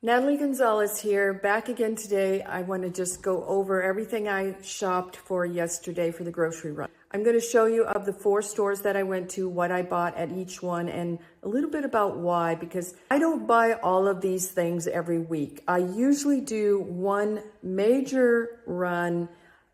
Natalie Gonzalez here, back again today. I want to just go over everything I shopped for yesterday for the grocery run. I'm going to show you of the 4 stores that I went to, what I bought at each one, and a little bit about why, because I don't buy all of these things every week. I usually do one major run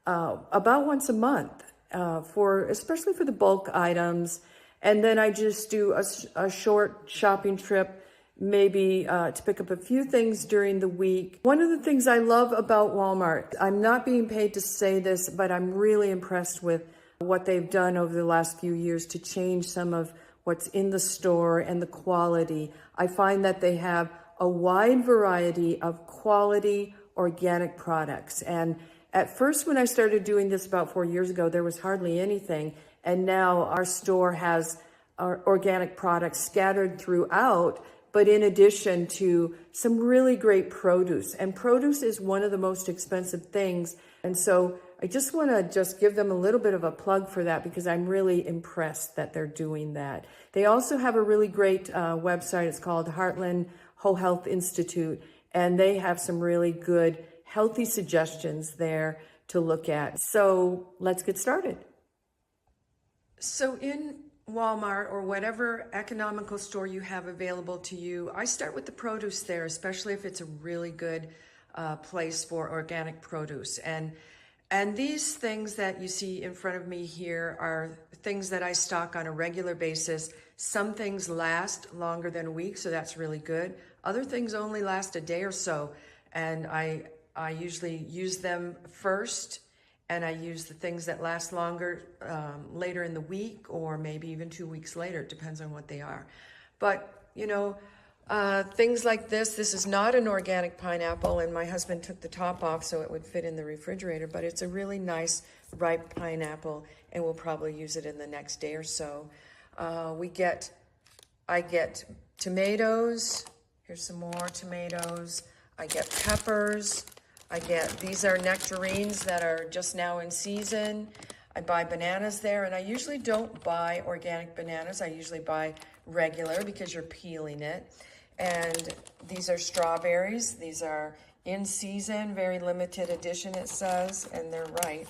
about once a month, especially for the bulk items. And then I just do a short shopping trip, maybe to pick up a few things during the week. One of the things I love about Walmart, I'm not being paid to say this, but I'm really impressed with what they've done over the last few years to change some of what's in the store and the quality. I find that they have a wide variety of quality organic products. And at first, when I started doing this about 4 years ago, there was hardly anything. And now our store has our organic products scattered throughout, but in addition to some really great produce. And produce is one of the most expensive things. And so I just want to give them a little bit of a plug for that, because I'm really impressed that they're doing that. They also have a really great website. It's called Heartland Whole Health Institute, and they have some really good healthy suggestions there to look at. So let's get started. So in Walmart or whatever economical store you have available to you, I start with the produce there, especially if it's a really good place for organic produce. And these things that you see in front of me here are things that I stock on a regular basis. Some things last longer than a week, so that's really good. Other things only last a day or so, and I usually use them first, and I use the things that last longer later in the week, or maybe even 2 weeks later. It depends on what they are. But, you know, things like this is not an organic pineapple, and my husband took the top off so it would fit in the refrigerator, but it's a really nice ripe pineapple, and we'll probably use it in the next day or so. I get tomatoes. Here's some more tomatoes. I get peppers. These are nectarines that are just now in season. I buy bananas there, and I usually don't buy organic bananas. I usually buy regular because you're peeling it. And these are strawberries. These are in season, very limited edition, it says, and they're right.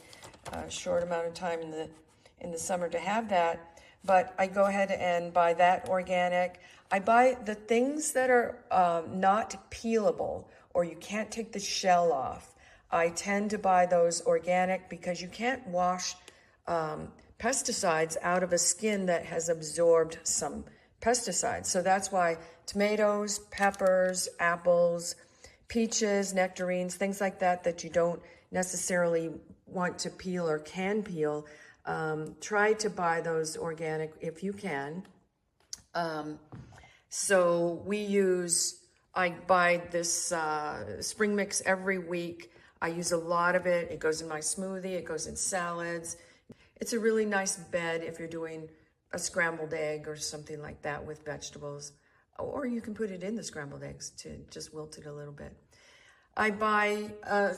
Short amount of time in the summer to have that. But I go ahead and buy that organic. I buy the things that are not peelable, or you can't take the shell off. I tend to buy those organic because you can't wash pesticides out of a skin that has absorbed some pesticides. So that's why tomatoes, peppers, apples, peaches, nectarines, things like that you don't necessarily want to peel or can peel, try to buy those organic if you can. I buy this spring mix every week. I use a lot of it. It goes in my smoothie. It goes in salads. It's a really nice bed if you're doing a scrambled egg or something like that with vegetables. Or you can put it in the scrambled eggs to just wilt it a little bit. I buy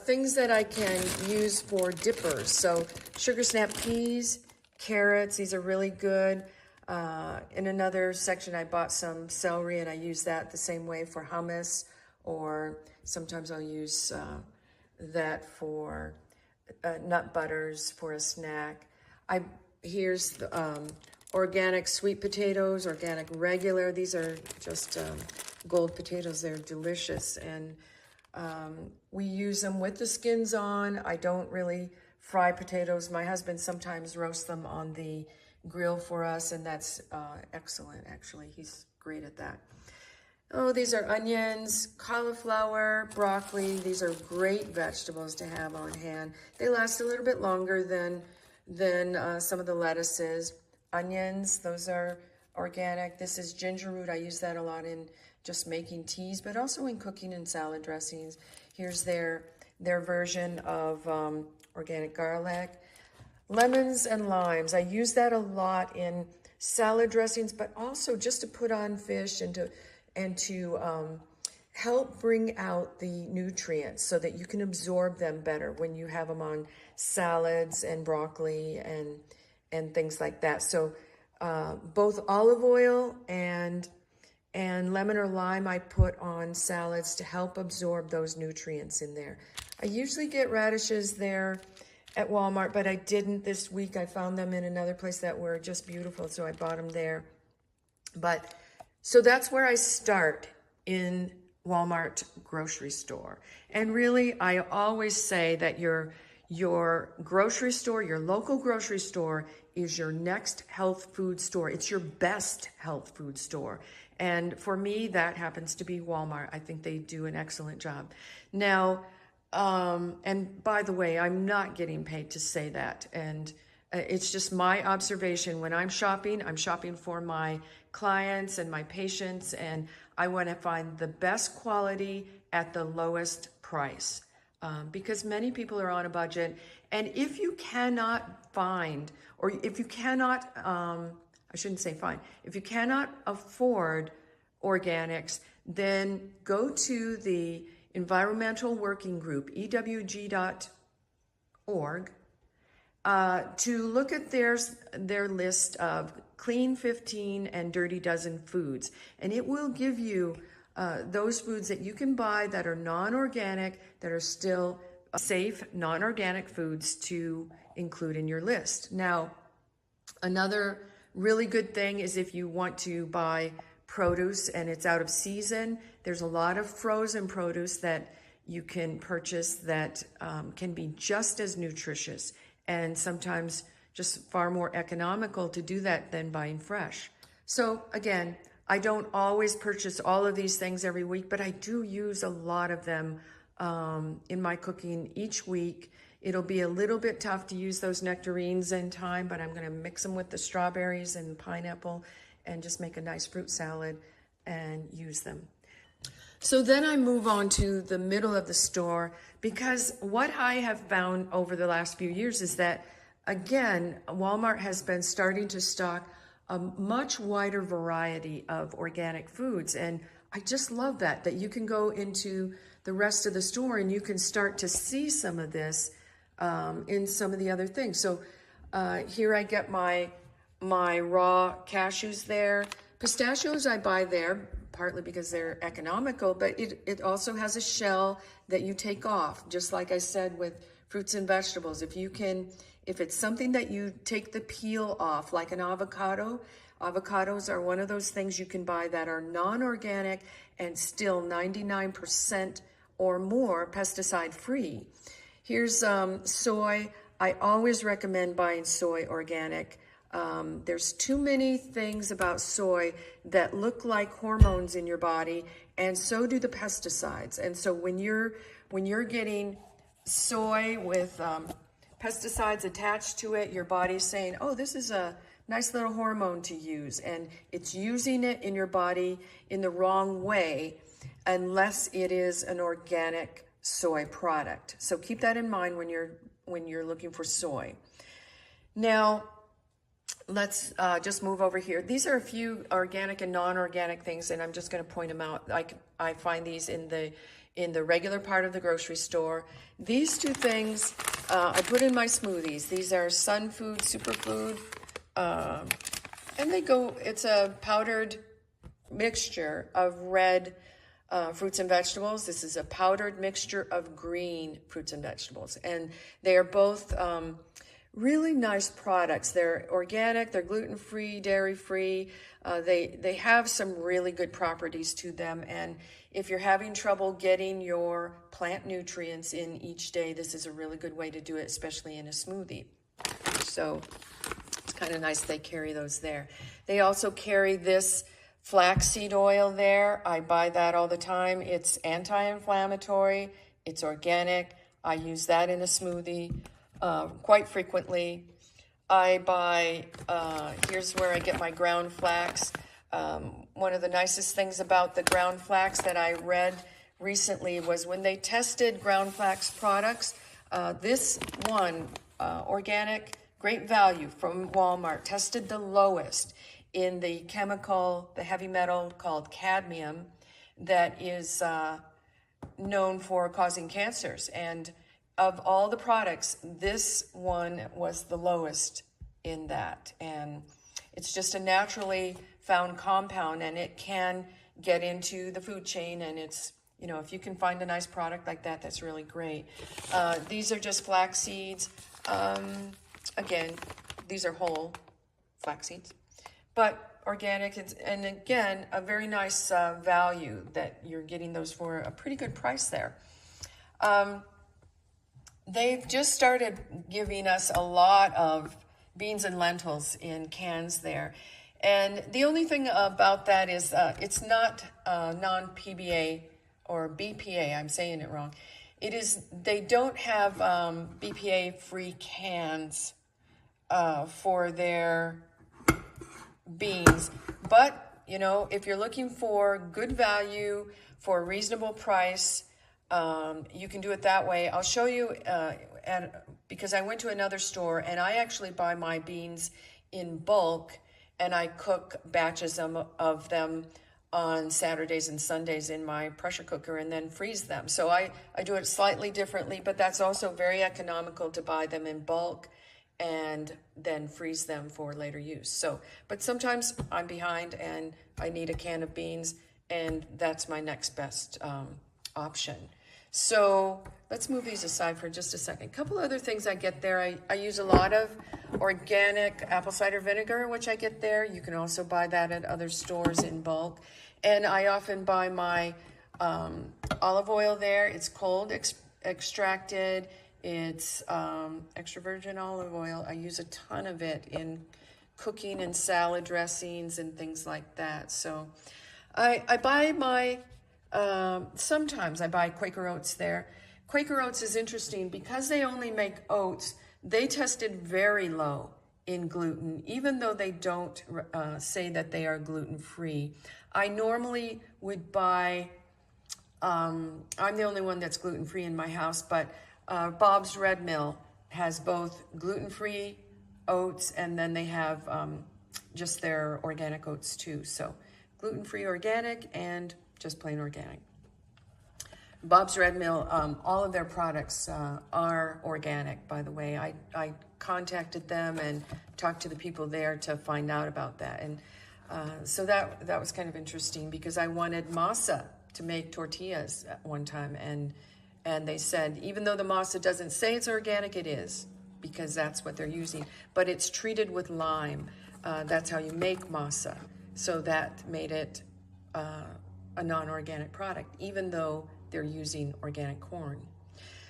things that I can use for dippers. So sugar snap peas, carrots, these are really good. In another section, I bought some celery, and I use that the same way for hummus, or sometimes I'll use that for nut butters for a snack. Here's the organic sweet potatoes, organic regular. These are just gold potatoes. They're delicious, and we use them with the skins on. I don't really fry potatoes. My husband sometimes roasts them on the grill for us, and that's excellent, actually. He's great at that. Oh, these are onions, cauliflower, broccoli. These are great vegetables to have on hand. They last a little bit longer than some of the lettuces. Onions, those are organic. This is ginger root. I use that a lot in just making teas, but also in cooking and salad dressings. Here's their version of organic garlic. Lemons and limes. I use that a lot in salad dressings, but also just to put on fish and to help bring out the nutrients so that you can absorb them better when you have them on salads and broccoli and things like that. So both olive oil and and lemon or lime I put on salads to help absorb those nutrients in there. I usually get radishes there at Walmart, but I didn't this week. I found them in another place that were just beautiful, so I bought them there. But so that's where I start in Walmart grocery store. And really, I always say that your grocery store, your local grocery store, is your next health food store. It's your best health food store. And for me, that happens to be Walmart. I think they do an excellent job. Now, and by the way, I'm not getting paid to say that. And it's just my observation. When I'm shopping for my clients and my patients, and I want to find the best quality at the lowest price. Because many people are on a budget. And if you cannot find, or if you cannot, I shouldn't say find, if you cannot afford organics, then go to the Environmental Working Group, EWG.org, to look at their list of Clean 15 and Dirty Dozen foods. And it will give you those foods that you can buy that are non-organic, that are still safe, non-organic foods to include in your list. Now, another really good thing is if you want to buy produce and it's out of season, there's a lot of frozen produce that you can purchase that can be just as nutritious and sometimes just far more economical to do that than buying fresh. So again, I don't always purchase all of these things every week, but I do use a lot of them in my cooking each week. It'll be a little bit tough to use those nectarines in time, but I'm going to mix them with the strawberries and pineapple and just make a nice fruit salad and use them. So then I move on to the middle of the store, because what I have found over the last few years is that, again, Walmart has been starting to stock a much wider variety of organic foods. And I just love that you can go into the rest of the store and you can start to see some of this in some of the other things. So here I get my raw cashews there. Pistachios I buy there, partly because they're economical, but it also has a shell that you take off, just like I said with fruits and vegetables. If it's something that you take the peel off, like an avocado, avocados are one of those things you can buy that are non-organic and still 99% or more pesticide free. Here's soy. I always recommend buying soy organic. There's too many things about soy that look like hormones in your body, and so do the pesticides. And so when you're getting soy with pesticides attached to it, your body's saying, oh, this is a nice little hormone to use, and it's using it in your body in the wrong way unless it is an organic soy product. So keep that in mind when you're looking for soy. Now, let's just move over here. These are a few organic and non-organic things, and I'm just going to point them out. I find these in the regular part of the grocery store. These two things I put in my smoothies. These are Sun Food Superfood, and it's a powdered mixture of red fruits and vegetables. This is a powdered mixture of green fruits and vegetables, and they are both really nice products. They're organic, they're gluten-free, dairy-free. They have some really good properties to them, and if you're having trouble getting your plant nutrients in each day, this is a really good way to do it, especially in a smoothie. So it's kind of nice they carry those there. They also carry this flaxseed oil there. I buy that all the time. It's anti-inflammatory, it's organic. I use that in a smoothie quite frequently. I buy, here's where I get my ground flax. One of the nicest things about the ground flax that I read recently was when they tested ground flax products, this one, organic, great value from Walmart, tested the lowest in the chemical, the heavy metal called cadmium that is known for causing cancers. And of all the products, this one was the lowest in that. And it's just a naturally found compound, and it can get into the food chain, and it's, you know, if you can find a nice product like that, that's really great. These are just flax seeds. Again, these are whole flax seeds, but organic, and again, a very nice value that you're getting those for a pretty good price there. They've just started giving us a lot of beans and lentils in cans there. And the only thing about that is it's not non-PBA or BPA, I'm saying it wrong. It is, they don't have BPA-free cans for their beans. But, you know, if you're looking for good value for a reasonable price, you can do it that way. I'll show you, because I went to another store and I actually buy my beans in bulk, and I cook batches of them on Saturdays and Sundays in my pressure cooker and then freeze them. So I do it slightly differently, but that's also very economical to buy them in bulk and then freeze them for later use. So, but sometimes I'm behind and I need a can of beans, and that's my next best option. So let's move these aside for just a second. A couple other things I get there. I use a lot of organic apple cider vinegar, which I get there. You can also buy that at other stores in bulk. And I often buy my olive oil there. It's cold extracted. It's extra virgin olive oil. I use a ton of it in cooking and salad dressings and things like that. So I buy my, sometimes I buy Quaker Oats there. Quaker Oats is interesting because they only make oats. They tested very low in gluten, even though they don't say that they are gluten-free. I normally would buy, I'm the only one that's gluten-free in my house, but Bob's Red Mill has both gluten-free oats, and then they have just their organic oats too. So gluten-free organic and just plain organic. Bob's Red Mill, all of their products are organic, by the way. I contacted them and talked to the people there to find out about that. And so that was kind of interesting because I wanted masa to make tortillas at one time. And they said, even though the masa doesn't say it's organic, it is, because that's what they're using. But it's treated with lime. That's how you make masa. So that made it a non-organic product, even though they're using organic corn.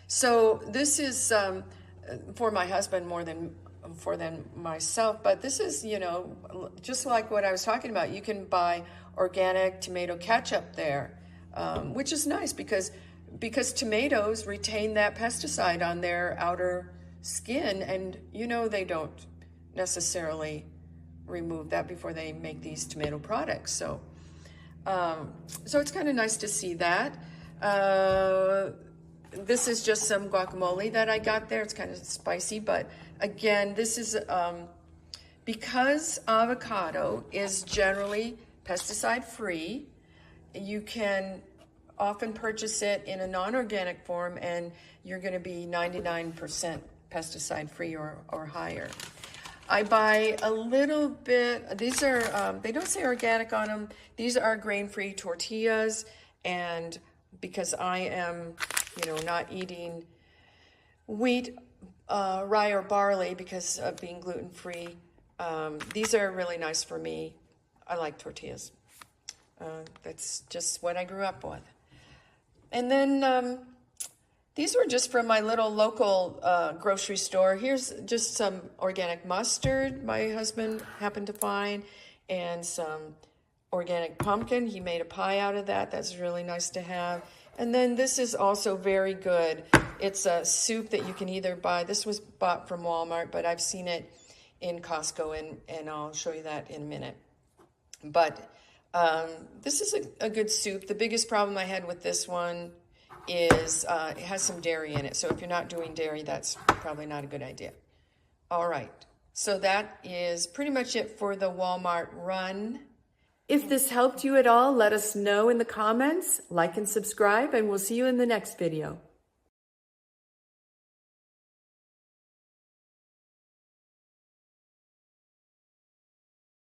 So this is for my husband more than myself, but this is, you know, just like what I was talking about. You can buy organic tomato ketchup there, which is nice because tomatoes retain that pesticide on their outer skin, and you know they don't necessarily remove that before they make these tomato products. So so it's kind of nice to see that. This is just some guacamole that I got there. It's kind of spicy, but again, this is because avocado is generally pesticide free. You can often purchase it in a non-organic form, and you're going to be 99% pesticide free or higher. I buy a little bit, these are, they don't say organic on them. These are grain-free tortillas, and because I am, you know, not eating wheat, rye, or barley because of being gluten-free, these are really nice for me. I like tortillas. That's just what I grew up with. And then these were just from my little local grocery store. Here's just some organic mustard my husband happened to find, and some organic pumpkin. He made a pie out of that. That's really nice to have. And then this is also very good. It's a soup that you can either buy. This was bought from Walmart, but I've seen it in Costco, and I'll show you that in a minute. But this is a good soup. The biggest problem I had with this one is it has some dairy in it. So if you're not doing dairy, that's probably not a good idea. All right. So that is pretty much it for the Walmart run. If this helped you at all, let us know in the comments, like and subscribe, and we'll see you in the next video.